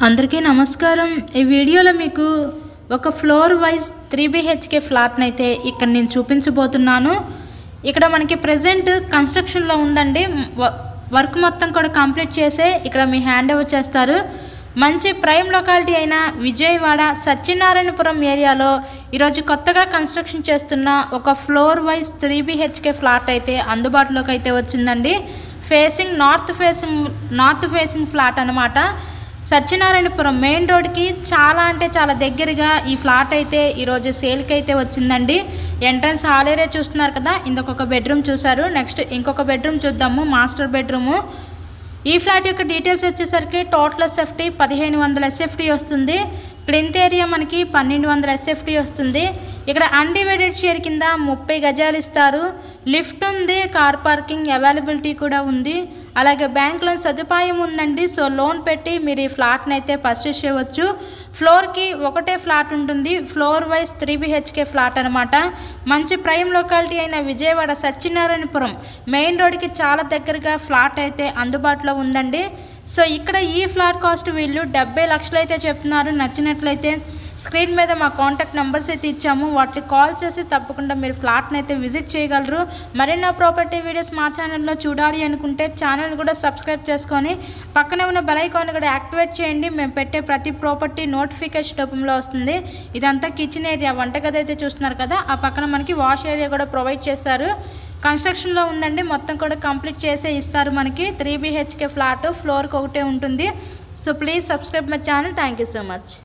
అందరికీ నమస్కారం। ఈ వీడియోలో మీకు ఒక ఫ్లోర్ వైజ్ 3 BHK ఫ్లాట్ నైతే ఇక్కడ నేను చూపించబోతున్నాను। ఇక్కడ మనకి ప్రెజెంట్ కన్స్ట్రక్షన్ లో ఉందండి। వర్క్ మొత్తం కూడా కంప్లీట్ చేసే ఇక్కడ మీ హ్యాండ్ ఓవర్ చేస్తారు। మంచి ప్రైమ్ లొకాలిటీ అయిన విజయవాడ సత్యనారాయణపురం ఏరియాలో ఈ రోజు కొత్తగా కన్స్ట్రక్షన్ చేస్తున్న ఒక ఫ్లోర్ వైజ్ 3 BHK ఫ్లాట్ అయితే అందుబాటులోకి అయితే వచ్చిందండి। ఫేసింగ్ నార్త్ ఫేసింగ్ ఫ్లాట్ అన్నమాట। సత్యనారాయణపురం మెయిన్ రోడ్కి చాలా అంటే చాలా దగ్గరగా ఈ ఫ్లాట్ అయితే ఈరోజు సేల్కి అయితే వచ్చిందండి। ఎంట్రన్స్ హాల్ ఏరియా చూస్తున్నారు కదా, ఇంకొక బెడ్రూమ్ చూసారు। నెక్స్ట్ ఇంకొక బెడ్రూమ్ చూద్దాము, మాస్టర్ బెడ్రూము। ఈ ఫ్లాట్ యొక్క డీటెయిల్స్ వచ్చేసరికి టోటల్ SFT 1500 SFT వస్తుంది। ప్లింత్ ఏరియా మనకి 1200 SFT వస్తుంది। ఇక్కడ అన్డివైడెడ్ షేర్ కింద 30 గజాలు ఇస్తారు। లిఫ్ట్ ఉంది, కార్ పార్కింగ్ అవైలబిలిటీ కూడా ఉంది। అలాగే బ్యాంక్ లోన్ సదుపాయం ఉందండి। సో లోన్ పెట్టి మీరు ఈ ఫ్లాట్ని అయితే పర్చేస్ చేయవచ్చు। ఫ్లోర్కి ఒకటే ఫ్లాట్ ఉంటుంది, ఫ్లోర్ వైజ్ 3 BHK ఫ్లాట్ అనమాట। మంచి ప్రైమ్ లొకాలిటీ అయిన విజయవాడ సత్యనారాయణపురం మెయిన్ రోడ్కి చాలా దగ్గరగా ఫ్లాట్ అయితే అందుబాటులో ఉందండి। సో ఇక్కడ ఈ ఫ్లాట్ కాస్ట్ వీళ్ళు 70 లక్షలు అయితే చెప్తున్నారు। నచ్చినట్లయితే స్క్రీన్ మీద మా కాంటాక్ట్ నెంబర్స్ అయితే ఇచ్చాము, వాటికి కాల్ చేసి తప్పకుండా మీరు ఫ్లాట్ని అయితే విజిట్ చేయగలరు। మరిన్నో ప్రాపర్టీ వీడియోస్ మా ఛానల్లో చూడాలి అనుకుంటే ఛానల్ కూడా సబ్స్క్రైబ్ చేసుకొని పక్కనే ఉన్న బెల్ ఐకాన్ కూడా యాక్టివేట్ చేయండి। మేము పెట్టే ప్రతి ప్రాపర్టీ నోటిఫికేషన్ రూపంలో వస్తుంది। ఇదంతా కిచెన్ ఏరియా, వంటగది అయితే చూస్తున్నారు కదా, ఆ పక్కన మనకి వాష్ ఏరియా కూడా ప్రొవైడ్ చేస్తారు। కన్స్ట్రక్షన్లో ఉందండి, మొత్తం కూడా కంప్లీట్ చేసే ఇస్తారు మనకి। 3 BHK ఫ్లాట్ ఫ్లోర్కి ఒకటే ఉంటుంది। So please subscribe my channel. Thank you so much.